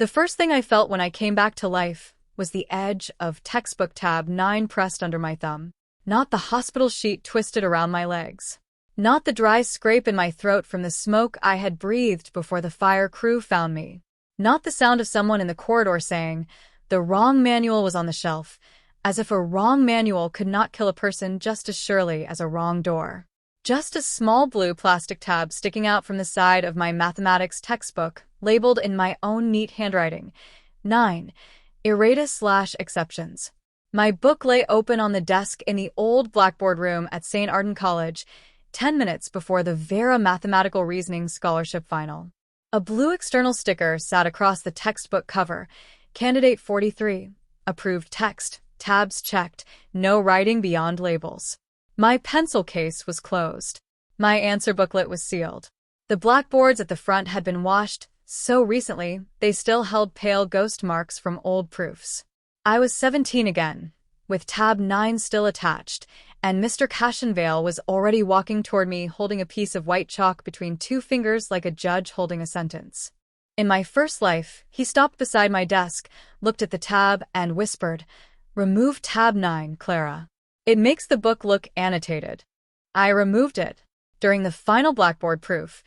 The first thing I felt when I came back to life was the edge of textbook tab 9 pressed under my thumb. Not the hospital sheet twisted around my legs. Not the dry scrape in my throat from the smoke I had breathed before the fire crew found me. Not the sound of someone in the corridor saying, "The wrong manual was on the shelf," as if a wrong manual could not kill a person just as surely as a wrong door. Just a small blue plastic tab sticking out from the side of my mathematics textbook, labeled in my own neat handwriting. 9. Errata/exceptions. My book lay open on the desk in the old blackboard room at St. Arden College, 10 minutes before the Vera Mathematical Reasoning Scholarship Final. A blue external sticker sat across the textbook cover. Candidate 43. Approved text. Tabs checked. No writing beyond labels. My pencil case was closed. My answer booklet was sealed. The blackboards at the front had been washed so recently they still held pale ghost marks from old proofs. I was 17 again, with tab 9 still attached, and Mr. Cashenvale was already walking toward me holding a piece of white chalk between two fingers like a judge holding a sentence. In my first life, he stopped beside my desk, looked at the tab, and whispered, "Remove tab 9, Clara. It makes the book look annotated." I removed it. During the final blackboard proof,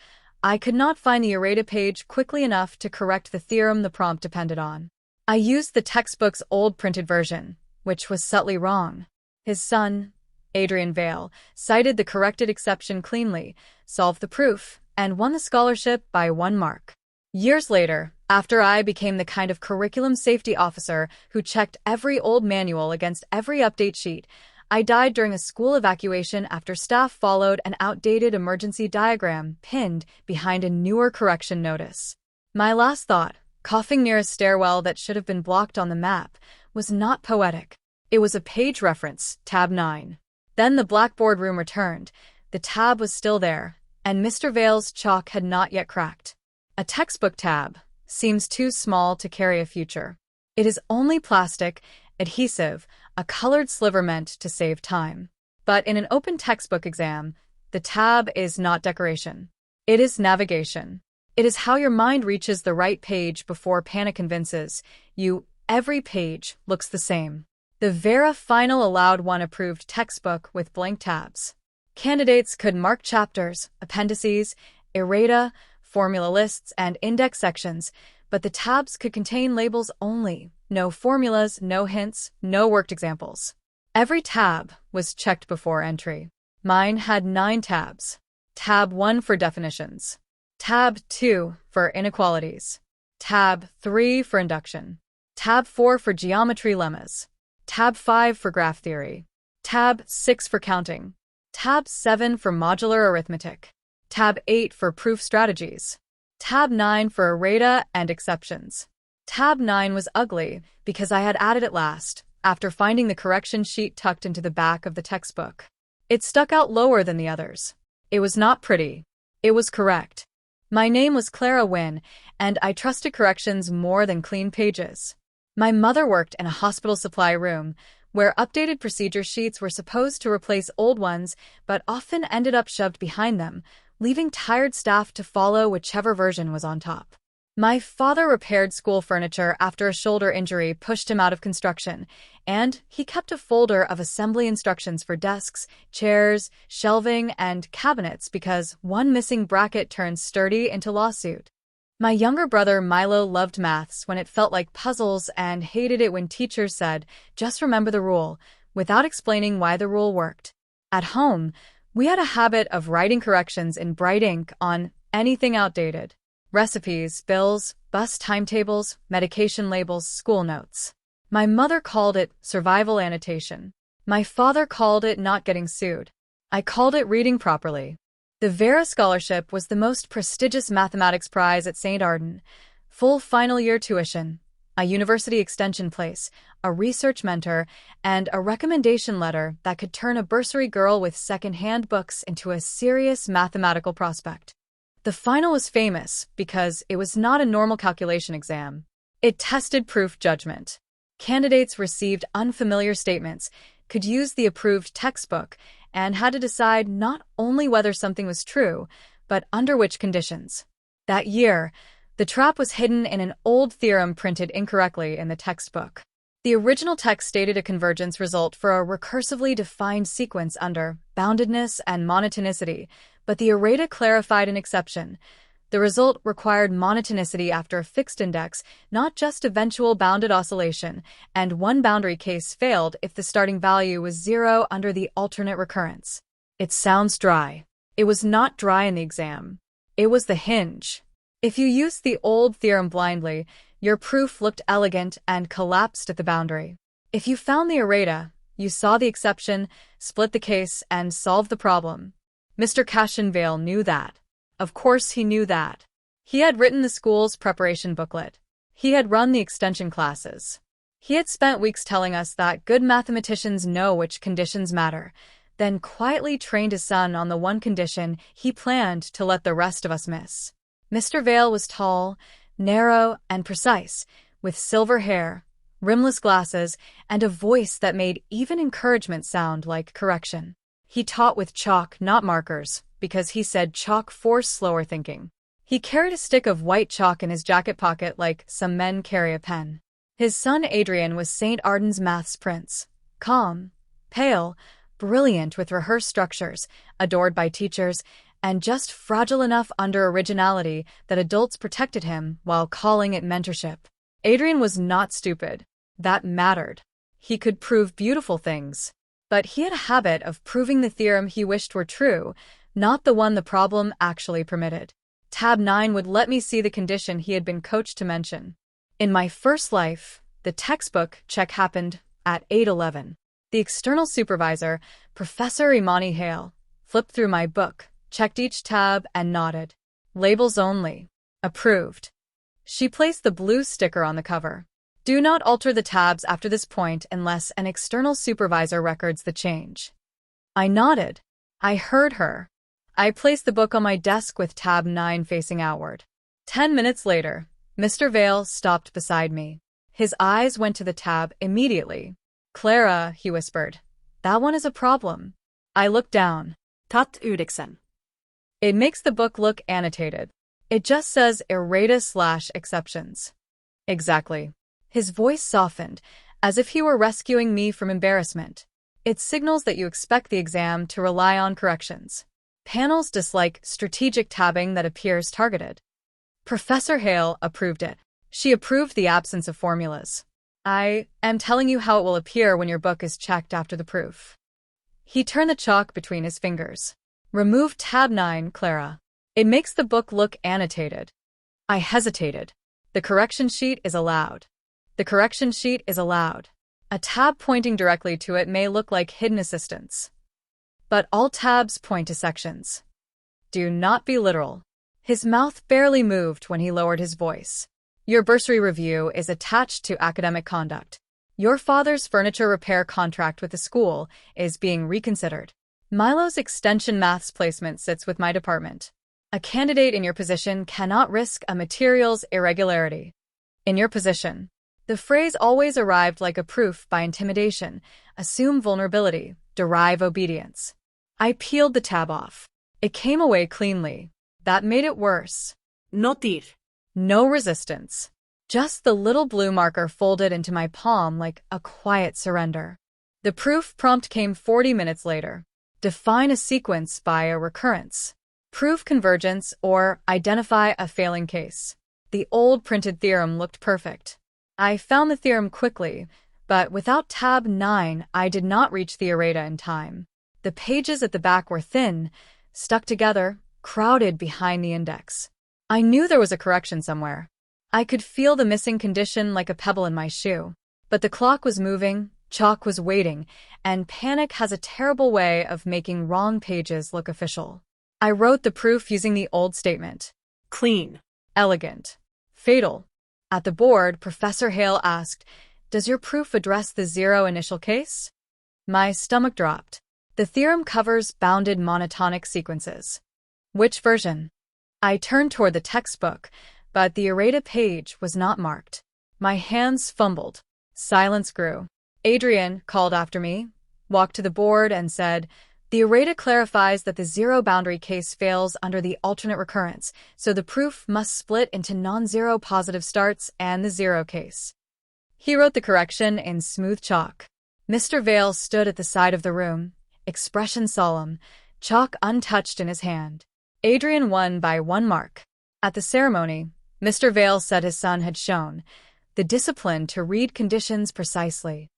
I could not find the errata page quickly enough to correct the theorem the prompt depended on. I used the textbook's old printed version, which was subtly wrong. His son, Adrian Vale, cited the corrected exception cleanly, solved the proof, and won the scholarship by 1 mark. Years later, after I became the kind of curriculum safety officer who checked every old manual against every update sheet, I died during a school evacuation after staff followed an outdated emergency diagram pinned behind a newer correction notice. My last thought, coughing near a stairwell that should have been blocked on the map, was not poetic. It was a page reference, tab 9. Then the blackboard room returned. The tab was still there, and Mr. Vale's chalk had not yet cracked. A textbook tab seems too small to carry a future. It is only plastic, adhesive, a colored sliver meant to save time. But in an open textbook exam, the tab is not decoration. It is navigation. It is how your mind reaches the right page before panic convinces you every page looks the same. The Vera Final allowed one approved textbook with blank tabs. Candidates could mark chapters, appendices, errata, formula lists, and index sections, but the tabs could contain labels only. No formulas, no hints, no worked examples. Every tab was checked before entry. Mine had 9 tabs. Tab 1 for definitions. Tab 2 for inequalities. Tab 3 for induction. Tab 4 for geometry lemmas. Tab 5 for graph theory. Tab 6 for counting. Tab 7 for modular arithmetic. Tab 8 for proof strategies. Tab 9 for errata and exceptions. Tab 9 was ugly because I had added it last, after finding the correction sheet tucked into the back of the textbook. It stuck out lower than the others. It was not pretty. It was correct. My name was Clara Wynne, and I trusted corrections more than clean pages. My mother worked in a hospital supply room, where updated procedure sheets were supposed to replace old ones, but often ended up shoved behind them, leaving tired staff to follow whichever version was on top. My father repaired school furniture after a shoulder injury pushed him out of construction, and he kept a folder of assembly instructions for desks, chairs, shelving, and cabinets because one missing bracket turned sturdy into lawsuit. My younger brother Milo loved maths when it felt like puzzles and hated it when teachers said, "Just remember the rule," without explaining why the rule worked. At home, we had a habit of writing corrections in bright ink on anything outdated. Recipes, bills, bus timetables, medication labels, school notes. My mother called it survival annotation. My father called it not getting sued. I called it reading properly. The Vera Scholarship was the most prestigious mathematics prize at St. Arden. Full final year tuition, a university extension place, a research mentor, and a recommendation letter that could turn a bursary girl with second-hand books into a serious mathematical prospect. The final was famous because it was not a normal calculation exam. It tested proof judgment. Candidates received unfamiliar statements, could use the approved textbook, and had to decide not only whether something was true, but under which conditions. That year, The trap was hidden in an old theorem printed incorrectly in the textbook. The original text stated a convergence result for a recursively defined sequence under boundedness and monotonicity, but the errata clarified an exception. The result required monotonicity after a fixed index, not just eventual bounded oscillation, and one boundary case failed if the starting value was 0 under the alternate recurrence. It sounds dry. It was not dry in the exam. It was the hinge. If you used the old theorem blindly, your proof looked elegant and collapsed at the boundary. If you found the errata, you saw the exception, split the case, and solved the problem. Mr. Cashinvale knew that. Of course he knew that. He had written the school's preparation booklet. He had run the extension classes. He had spent weeks telling us that good mathematicians know which conditions matter, then quietly trained his son on the one condition he planned to let the rest of us miss. Mr. Vale was tall, narrow, and precise, with silver hair, rimless glasses, and a voice that made even encouragement sound like correction. He taught with chalk, not markers, because he said chalk forced slower thinking. He carried a stick of white chalk in his jacket pocket like some men carry a pen. His son Adrian was St. Arden's maths prince, calm, pale, brilliant with rehearsed structures, adored by teachers, and just fragile enough under originality that adults protected him while calling it mentorship. Adrian was not stupid. That mattered. He could prove beautiful things. But he had a habit of proving the theorem he wished were true, not the one the problem actually permitted. Tab 9 would let me see the condition he had been coached to mention. In my first life, the textbook check happened at 8:11. The external supervisor, Professor Imani Hale, flipped through my book, checked each tab, and nodded. Labels only. Approved. She placed the blue sticker on the cover. Do not alter the tabs after this point unless an external supervisor records the change. I nodded. I heard her. I placed the book on my desk with tab 9 facing outward. 10 minutes later, Mr. Vale stopped beside me. His eyes went to the tab immediately. Clara, he whispered. That one is a problem. I looked down. Tatt Udiksen. It makes the book look annotated. It just says errata/exceptions. Exactly. His voice softened, as if he were rescuing me from embarrassment. It signals that you expect the exam to rely on corrections. Panels dislike strategic tabbing that appears targeted. Professor Hale approved it. She approved the absence of formulas. I am telling you how it will appear when your book is checked after the proof. He turned the chalk between his fingers. Remove tab 9, Clara. It makes the book look annotated. I hesitated. The correction sheet is allowed. The correction sheet is allowed. A tab pointing directly to it may look like hidden assistance. But all tabs point to sections. Do not be literal. His mouth barely moved when he lowered his voice. Your bursary review is attached to academic conduct. Your father's furniture repair contract with the school is being reconsidered. Milo's extension maths placement sits with my department. A candidate in your position cannot risk a materials irregularity. In your position. The phrase always arrived like a proof by intimidation. Assume vulnerability, derive obedience. I peeled the tab off. It came away cleanly. That made it worse. Notir. No resistance. Just the little blue marker folded into my palm like a quiet surrender. The proof prompt came 40 minutes later. Define a sequence by a recurrence. Prove convergence or identify a failing case. The old printed theorem looked perfect. I found the theorem quickly, but without tab 9, I did not reach the errata in time. The pages at the back were thin, stuck together, crowded behind the index. I knew there was a correction somewhere. I could feel the missing condition like a pebble in my shoe. But the clock was moving, chalk was waiting, and panic has a terrible way of making wrong pages look official. I wrote the proof using the old statement. Clean. Elegant. Fatal. At the board, Professor Hale asked, "Does your proof address the 0 initial case?" My stomach dropped. The theorem covers bounded monotonic sequences. Which version? I turned toward the textbook, but the errata page was not marked. My hands fumbled. Silence grew. Adrian called after me, walked to the board, and said, The errata clarifies that the zero-boundary case fails under the alternate recurrence, so the proof must split into non-zero positive starts and the zero case. He wrote the correction in smooth chalk. Mr. Vale stood at the side of the room, expression solemn, chalk untouched in his hand. Adrian won by 1 mark. At the ceremony, Mr. Vale said his son had shown the discipline to read conditions precisely.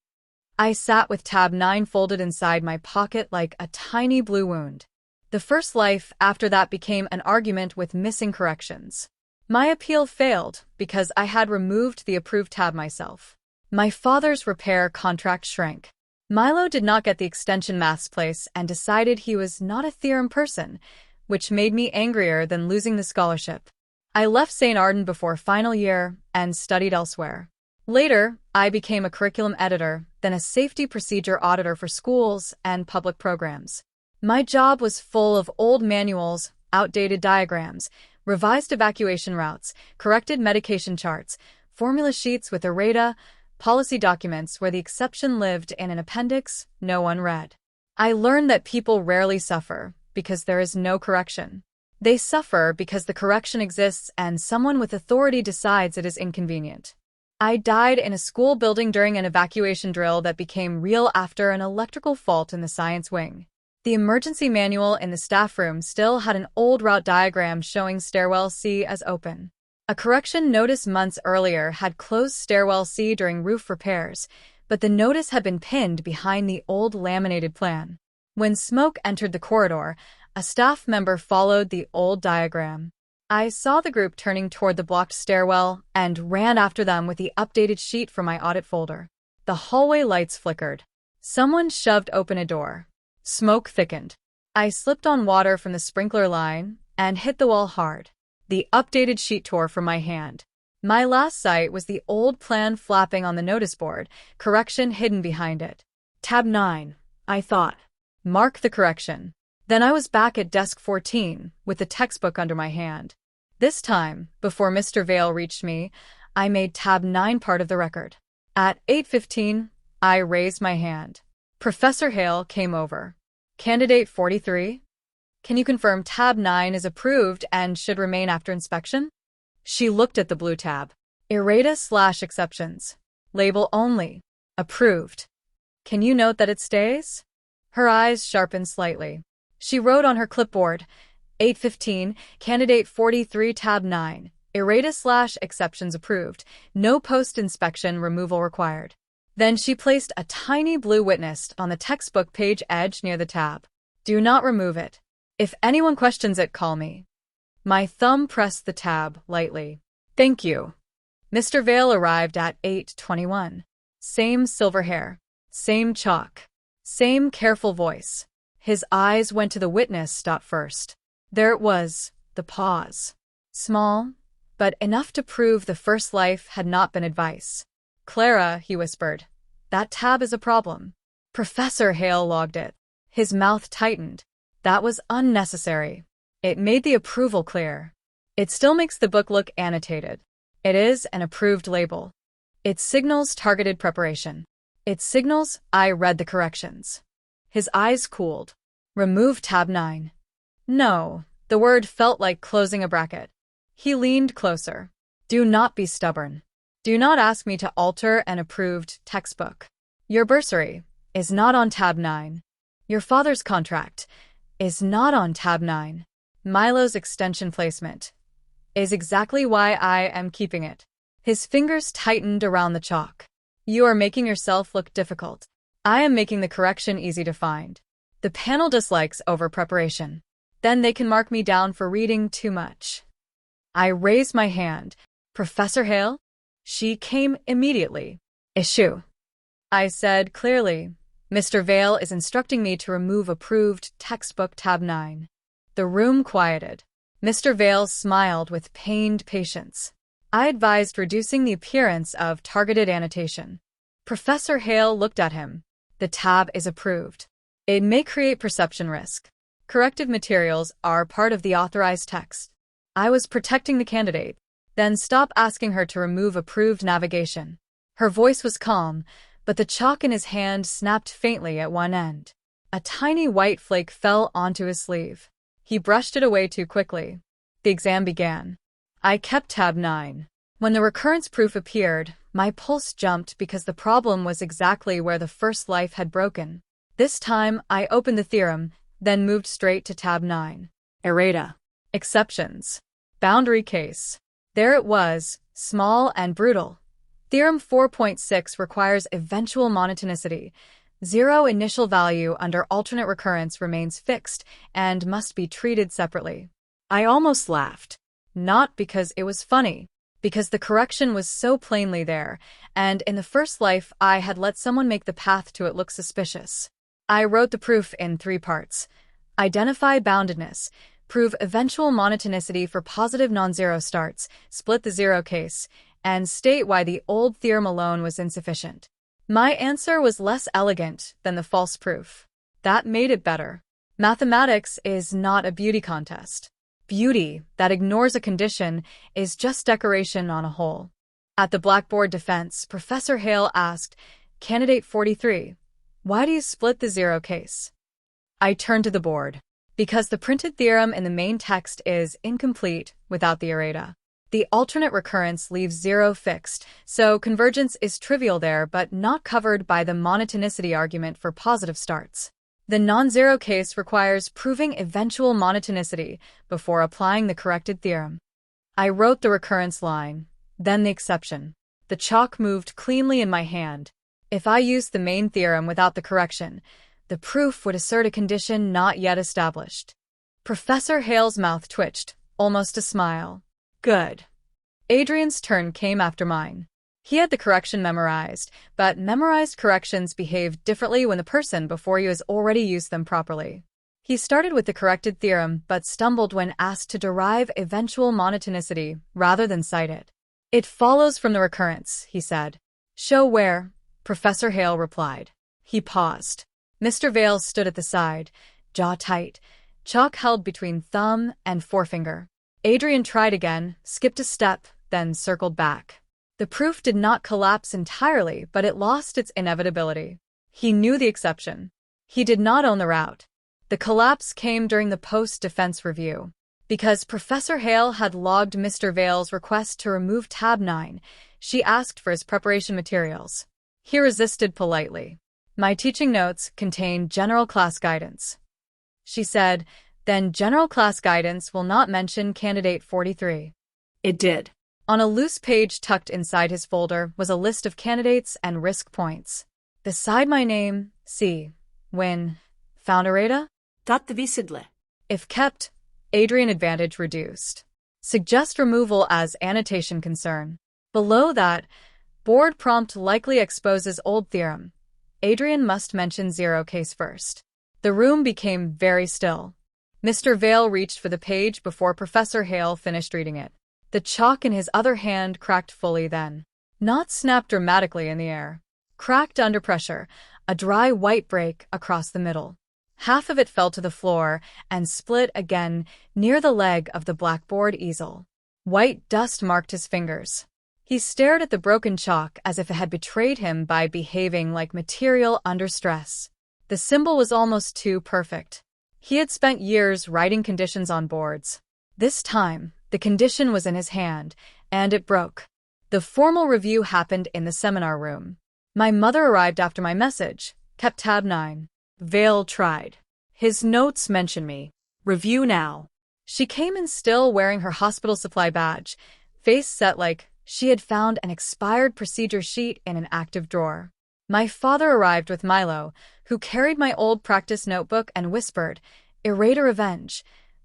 I sat with tab 9 folded inside my pocket like a tiny blue wound. The first life after that became an argument with missing corrections. My appeal failed because I had removed the approved tab myself. My father's repair contract shrank. Milo did not get the extension maths place and decided he was not a theorem person, which made me angrier than losing the scholarship. I left St. Arden before final year and studied elsewhere. Later, I became a curriculum editor, then a safety procedure auditor for schools and public programs. My job was full of old manuals, outdated diagrams, revised evacuation routes, corrected medication charts, formula sheets with errata, policy documents where the exception lived in an appendix no one read. I learned that people rarely suffer because there is no correction. They suffer because the correction exists and someone with authority decides it is inconvenient. I died in a school building during an evacuation drill that became real after an electrical fault in the science wing. The emergency manual in the staff room still had an old route diagram showing stairwell C as open. A correction notice months earlier had closed stairwell C during roof repairs, but the notice had been pinned behind the old laminated plan. When smoke entered the corridor, a staff member followed the old diagram. I saw the group turning toward the blocked stairwell and ran after them with the updated sheet from my audit folder. The hallway lights flickered. Someone shoved open a door. Smoke thickened. I slipped on water from the sprinkler line and hit the wall hard. The updated sheet tore from my hand. My last sight was the old plan flapping on the notice board, correction hidden behind it. Tab 9, I thought. Mark the correction. Then I was back at desk 14, with the textbook under my hand. This time, before Mr. Vale reached me, I made tab 9 part of the record. At 8:15, I raised my hand. Professor Hale came over. Candidate 43? Can you confirm tab 9 is approved and should remain after inspection? She looked at the blue tab. Errata/exceptions. Label only. Approved. Can you note that it stays? Her eyes sharpened slightly. She wrote on her clipboard, 8:15, Candidate 43 tab 9, errata/exceptions approved, no post-inspection removal required. Then she placed a tiny blue witness on the textbook page edge near the tab. Do not remove it. If anyone questions it, call me. My thumb pressed the tab lightly. Thank you. Mr. Vale arrived at 8:21. Same silver hair. Same chalk. Same careful voice. His eyes went to the witness stop first. There it was, the pause. Small, but enough to prove the first life had not been advice. Clara, he whispered, that tab is a problem. Professor Hale logged it. His mouth tightened. That was unnecessary. It made the approval clear. It still makes the book look annotated. It is an approved label. It signals targeted preparation. It signals I read the corrections. His eyes cooled. Remove tab 9. No, the word felt like closing a bracket. He leaned closer. Do not be stubborn. Do not ask me to alter an approved textbook. Your bursary is not on tab 9. Your father's contract is not on tab 9. Milo's extension placement is exactly why I am keeping it. His fingers tightened around the chalk. You are making yourself look difficult. I am making the correction easy to find. The panel dislikes over-preparation. Then they can mark me down for reading too much. I raised my hand. Professor Hale? She came immediately. Issue. I said clearly, Mr. Vale is instructing me to remove approved textbook tab 9. The room quieted. Mr. Vale smiled with pained patience. I advised reducing the appearance of targeted annotation. Professor Hale looked at him. The tab is approved. It may create perception risk. Corrective materials are part of the authorized text. I was protecting the candidate. Then stop asking her to remove approved navigation. Her voice was calm, but the chalk in his hand snapped faintly at one end. A tiny white flake fell onto his sleeve. He brushed it away too quickly. The exam began. I kept tab 9. When the recurrence proof appeared, my pulse jumped because the problem was exactly where the first life had broken. This time, I opened the theorem, then moved straight to tab 9. Errata. Exceptions. Boundary case. There it was, small and brutal. Theorem 4.6 requires eventual monotonicity. Zero initial value under alternate recurrence remains fixed and must be treated separately. I almost laughed. Not because it was funny, because the correction was so plainly there, and in the first life I had let someone make the path to it look suspicious. I wrote the proof in 3 parts. Identify boundedness, prove eventual monotonicity for positive non-zero starts, split the zero case, and state why the old theorem alone was insufficient. My answer was less elegant than the false proof. That made it better. Mathematics is not a beauty contest. Beauty that ignores a condition is just decoration on a whole. At the Blackboard defense, Professor Hale asked, Candidate 43, why do you split the zero case? I turned to the board. Because the printed theorem in the main text is incomplete without the errata. The alternate recurrence leaves zero fixed, so convergence is trivial there but not covered by the monotonicity argument for positive starts. The non-zero case requires proving eventual monotonicity before applying the corrected theorem. I wrote the recurrence line, then the exception. The chalk moved cleanly in my hand. If I used the main theorem without the correction, the proof would assert a condition not yet established. Professor Hale's mouth twitched, almost a smile. Good. Adrian's turn came after mine. He had the correction memorized, but memorized corrections behave differently when the person before you has already used them properly. He started with the corrected theorem but stumbled when asked to derive eventual monotonicity rather than cite it. It follows from the recurrence, he said. Show where, Professor Hale replied. He paused. Mr. Vale stood at the side, jaw tight, chalk held between thumb and forefinger. Adrian tried again, skipped a step, then circled back. The proof did not collapse entirely, but it lost its inevitability. He knew the exception. He did not own the route. The collapse came during the post-defense review. Because Professor Hale had logged Mr. Vale's request to remove tab 9, she asked for his preparation materials. He resisted politely. My teaching notes contain general class guidance. She said, then general class guidance will not mention candidate 43. It did. On a loose page tucked inside his folder was a list of candidates and risk points. Beside my name, C. Win. Found errata? Tattvisidle. If kept, Adrian advantage reduced. Suggest removal as annotation concern. Below that, board prompt likely exposes old theorem. Adrian must mention zero case first. The room became very still. Mr. Vale reached for the page before Professor Hale finished reading it. The chalk in his other hand cracked fully then. Not snapped dramatically in the air. Cracked under pressure, a dry white break across the middle. Half of it fell to the floor and split again near the leg of the blackboard easel. White dust marked his fingers. He stared at the broken chalk as if it had betrayed him by behaving like material under stress. The symbol was almost too perfect. He had spent years writing conditions on boards. This time, the condition was in his hand, and it broke. The formal review happened in the seminar room. My mother arrived after my message, kept tab 9. Vale tried. His notes mention me. Review now. She came in still wearing her hospital supply badge, face set like she had found an expired procedure sheet in an active drawer. My father arrived with Milo, who carried my old practice notebook and whispered, "Errata revenge,"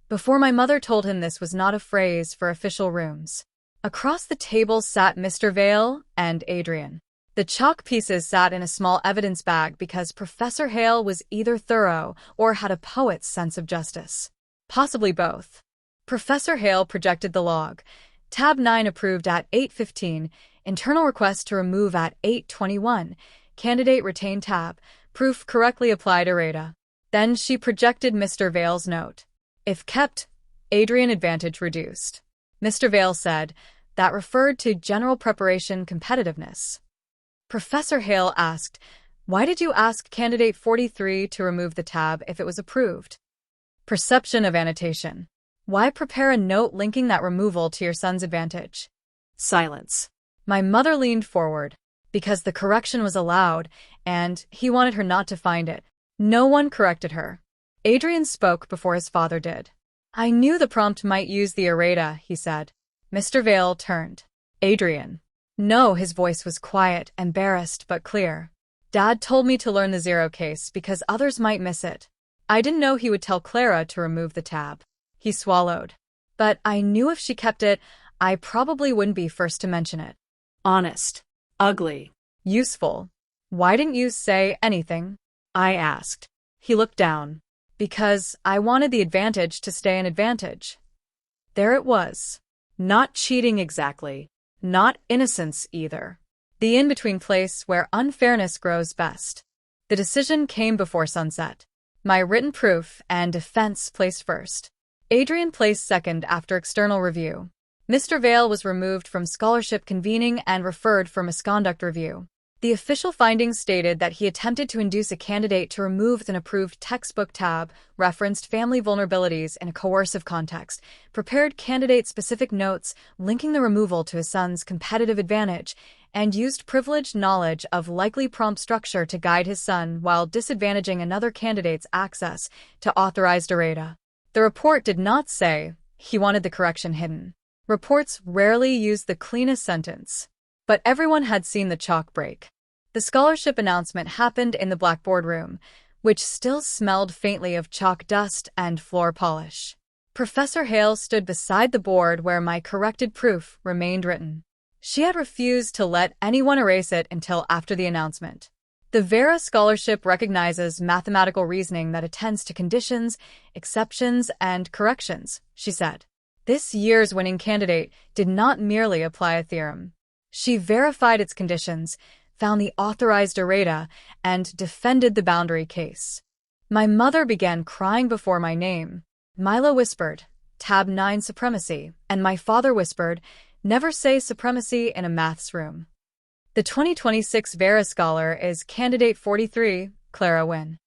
before my mother told him this was not a phrase for official rooms. Across the table sat Mr. Vale and Adrian. The chalk pieces sat in a small evidence bag because Professor Hale was either thorough or had a poet's sense of justice. Possibly both. Professor Hale projected the log. Tab 9 approved at 8:15, internal request to remove at 8:21, candidate retained tab, proof correctly applied errata. Then she projected Mr. Vale's note. If kept, Adrian advantage reduced. Mr. Vale said, that referred to general preparation competitiveness. Professor Hale asked, Why did you ask candidate 43 to remove the tab if it was approved? Perception of annotation. Why prepare a note linking that removal to your son's advantage? Silence. My mother leaned forward. Because the correction was allowed, and he wanted her not to find it. No one corrected her. Adrian spoke before his father did. I knew the prompt might use the errata, he said. Mr. Vale turned. Adrian. No, his voice was quiet, embarrassed, but clear. Dad told me to learn the zero case because others might miss it. I didn't know he would tell Clara to remove the tab. He swallowed. But I knew if she kept it, I probably wouldn't be first to mention it. Honest. Ugly. Useful. Why didn't you say anything? I asked. He looked down. Because I wanted the advantage to stay an advantage. There it was. Not cheating exactly. Not innocence either. The in-between place where unfairness grows best. The decision came before sunset. My written proof and defense placed first. Adrian placed second after external review. Mr. Vale was removed from scholarship convening and referred for misconduct review. The official findings stated that he attempted to induce a candidate to remove an approved textbook tab, referenced family vulnerabilities in a coercive context, prepared candidate-specific notes linking the removal to his son's competitive advantage, and used privileged knowledge of likely prompt structure to guide his son while disadvantaging another candidate's access to authorized errata. The report did not say he wanted the correction hidden. Reports rarely use the cleanest sentence. But everyone had seen the chalk break. The scholarship announcement happened in the blackboard room, which still smelled faintly of chalk dust and floor polish. Professor Hale stood beside the board where my corrected proof remained written. She had refused to let anyone erase it until after the announcement. The Vera Scholarship recognizes mathematical reasoning that attends to conditions, exceptions, and corrections, she said. This year's winning candidate did not merely apply a theorem. She verified its conditions, found the authorized errata, and defended the boundary case. My mother began crying before my name. Milo whispered, Tab 9 supremacy, and my father whispered, never say supremacy in a maths room. The 2026 Vera Scholar is Candidate 43, Clara Wynne.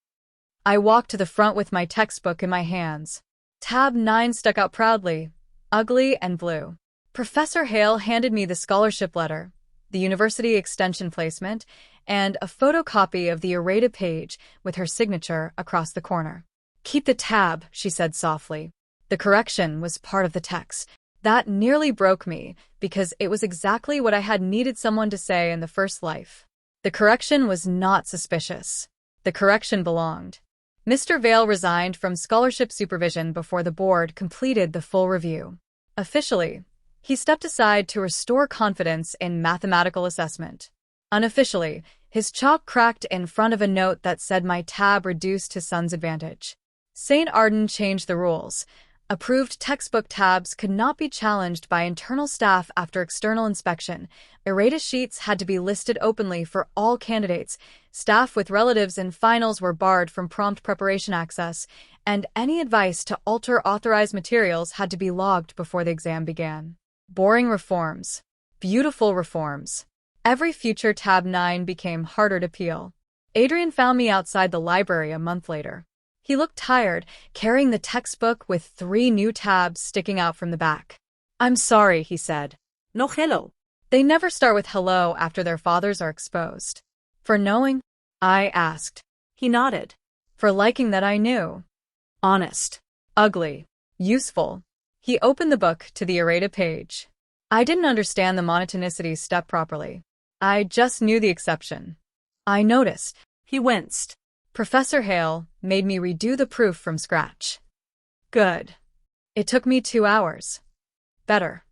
I walked to the front with my textbook in my hands. Tab 9 stuck out proudly, ugly and blue. Professor Hale handed me the scholarship letter, the university extension placement, and a photocopy of the errata page with her signature across the corner. Keep the tab, she said softly. The correction was part of the text. That nearly broke me, because it was exactly what I had needed someone to say in the first life. The correction was not suspicious. The correction belonged. Mr. Vale resigned from scholarship supervision before the board completed the full review. Officially, he stepped aside to restore confidence in mathematical assessment. Unofficially, his chalk cracked in front of a note that said my tab reduced his son's advantage. St. Arden changed the rules. Approved textbook tabs could not be challenged by internal staff after external inspection. Errata sheets had to be listed openly for all candidates. Staff with relatives in finals were barred from prompt preparation access, and any advice to alter authorized materials had to be logged before the exam began. Boring reforms. Beautiful reforms. Every future Tab 9 became harder to peel. Adrian found me outside the library a month later. He looked tired, carrying the textbook with 3 new tabs sticking out from the back. I'm sorry, he said. No hello. They never start with hello after their fathers are exposed. For knowing? I asked. He nodded. For liking that I knew. Honest. Ugly. Useful. He opened the book to the errata page. I didn't understand the monotonicity step properly. I just knew the exception. I noticed. He winced. Professor Hale made me redo the proof from scratch. Good. It took me 2 hours. Better.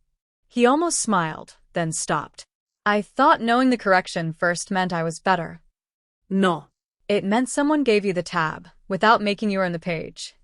He almost smiled, then stopped. I thought knowing the correction first meant I was better. No. It meant someone gave you the tab, without making you earn the page.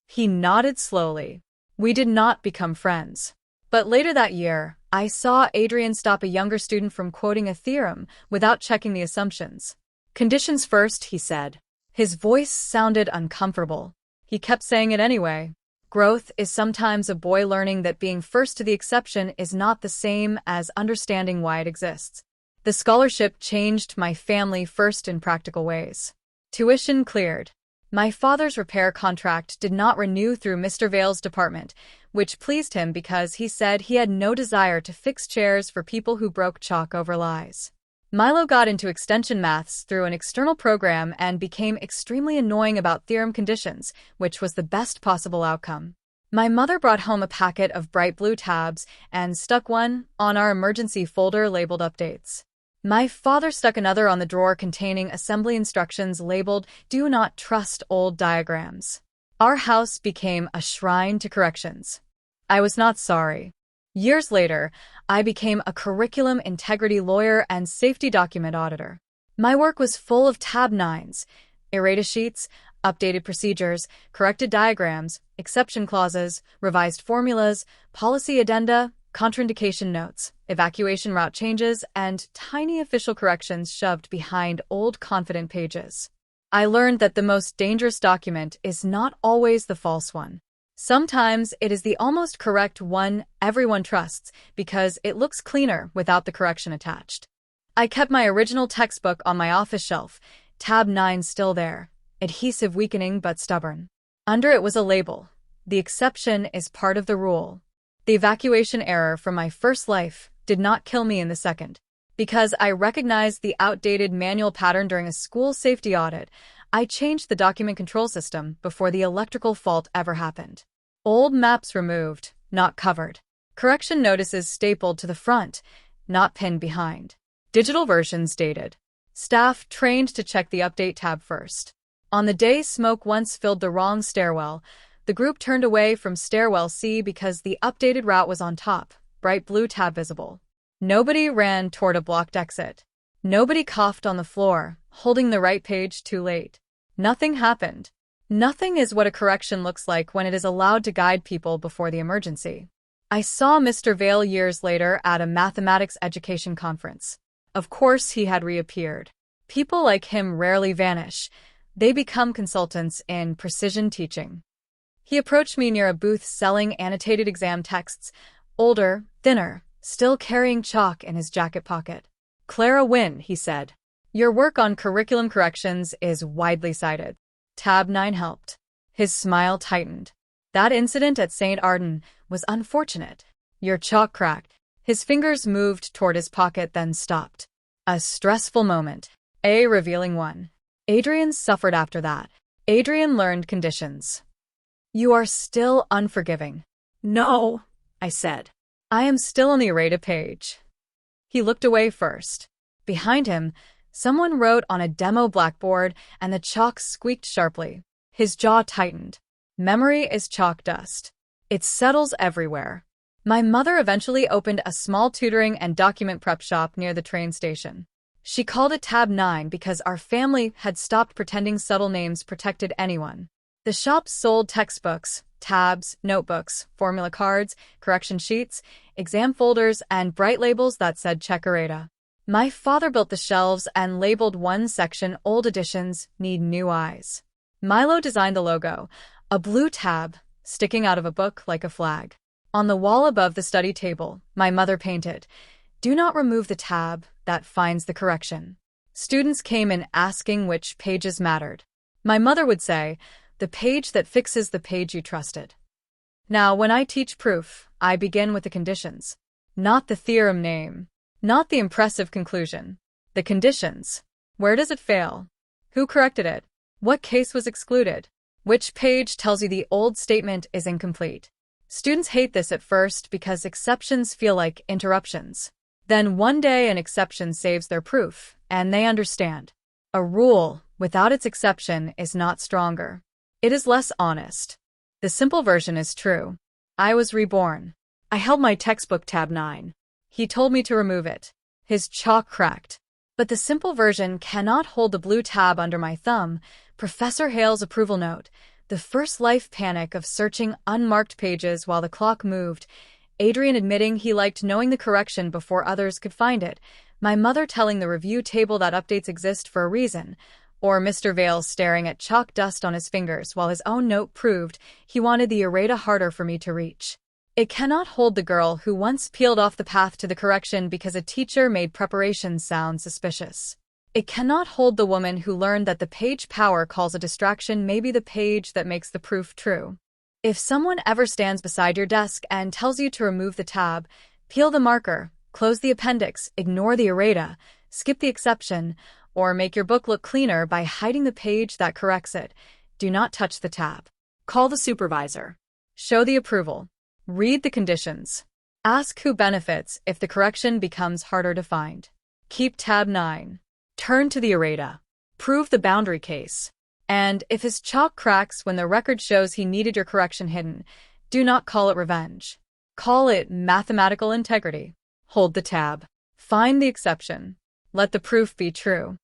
He nodded slowly. We did not become friends. But later that year, I saw Adrian stop a younger student from quoting a theorem without checking the assumptions. Conditions first, he said. His voice sounded uncomfortable. He kept saying it anyway. Growth is sometimes a boy learning that being first to the exception is not the same as understanding why it exists. The scholarship changed my family first in practical ways. Tuition cleared. My father's repair contract did not renew through Mr. Vale's department, which pleased him because he said he had no desire to fix chairs for people who broke chalk over lies. Milo got into extension maths through an external program and became extremely annoying about theorem conditions, which was the best possible outcome. My mother brought home a packet of bright blue tabs and stuck one on our emergency folder labeled updates. My father stuck another on the drawer containing assembly instructions labeled "Do not trust old diagrams." Our house became a shrine to corrections. I was not sorry. Years later, I became a curriculum integrity lawyer and safety document auditor. My work was full of tab 9s, errata sheets, updated procedures, corrected diagrams, exception clauses, revised formulas, policy addenda, contraindication notes, evacuation route changes, and tiny official corrections shoved behind old confident pages. I learned that the most dangerous document is not always the false one. Sometimes it is the almost correct one everyone trusts because it looks cleaner without the correction attached. I kept my original textbook on my office shelf, tab 9 still there, adhesive weakening but stubborn. Under it was a label. The exception is part of the rule. The evacuation error from my first life did not kill me in the second. Because I recognized the outdated manual pattern during a school safety audit, I changed the document control system before the electrical fault ever happened. Old maps removed, not covered. Correction notices stapled to the front, not pinned behind. Digital versions dated. Staff trained to check the update tab first. On the day smoke once filled the wrong stairwell, the group turned away from stairwell C because the updated route was on top, bright blue tab visible. Nobody ran toward a blocked exit. Nobody coughed on the floor, holding the right page too late. Nothing happened. Nothing is what a correction looks like when it is allowed to guide people before the emergency. I saw Mr. Vale years later at a mathematics education conference. Of course he had reappeared. People like him rarely vanish. They become consultants in precision teaching. He approached me near a booth selling annotated exam texts, older, thinner, still carrying chalk in his jacket pocket. "Clara Wynne," he said. "Your work on curriculum corrections is widely cited." Tab 9 helped. His smile tightened. "That incident at St. Arden was unfortunate. Your chalk cracked." His fingers moved toward his pocket then stopped. A stressful moment. A revealing one. Adrian suffered after that. Adrian learned conditions. "You are still unforgiving." "No," I said. "I am still on the errata page." He looked away first. Behind him, someone wrote on a demo blackboard and the chalk squeaked sharply. His jaw tightened. Memory is chalk dust. It settles everywhere. My mother eventually opened a small tutoring and document prep shop near the train station. She called it Tab 9 because our family had stopped pretending subtle names protected anyone. The shop sold textbooks, tabs, notebooks, formula cards, correction sheets, exam folders, and bright labels that said check errata. My father built the shelves and labeled one section "Old editions need new eyes." Milo designed the logo, a blue tab sticking out of a book like a flag. On the wall above the study table, my mother painted, "Do not remove the tab that finds the correction." Students came in asking which pages mattered. My mother would say, "The page that fixes the page you trusted." Now, when I teach proof, I begin with the conditions. Not the theorem name. Not the impressive conclusion. The conditions. Where does it fail? Who corrected it? What case was excluded? Which page tells you the old statement is incomplete? Students hate this at first because exceptions feel like interruptions. Then one day an exception saves their proof, and they understand. A rule, without its exception, is not stronger. It is less honest. The simple version is true. I was reborn. I held my textbook tab 9. He told me to remove it. His chalk cracked. But the simple version cannot hold the blue tab under my thumb. Professor Hale's approval note. The first life panic of searching unmarked pages while the clock moved. Adrian admitting he liked knowing the correction before others could find it. My mother telling the review table that updates exist for a reason. Or Mr. Vale staring at chalk dust on his fingers while his own note proved he wanted the errata harder for me to reach. It cannot hold the girl who once peeled off the path to the correction because a teacher made preparations sound suspicious. It cannot hold the woman who learned that the page power calls a distraction may be the page that makes the proof true. If someone ever stands beside your desk and tells you to remove the tab, peel the marker, close the appendix, ignore the errata, skip the exception, or make your book look cleaner by hiding the page that corrects it, do not touch the tab. Call the supervisor. Show the approval. Read the conditions. Ask who benefits if the correction becomes harder to find. Keep tab 9. Turn to the errata. Prove the boundary case. And if his chalk cracks when the record shows he needed your correction hidden, do not call it revenge. Call it mathematical integrity. Hold the tab. Find the exception. Let the proof be true.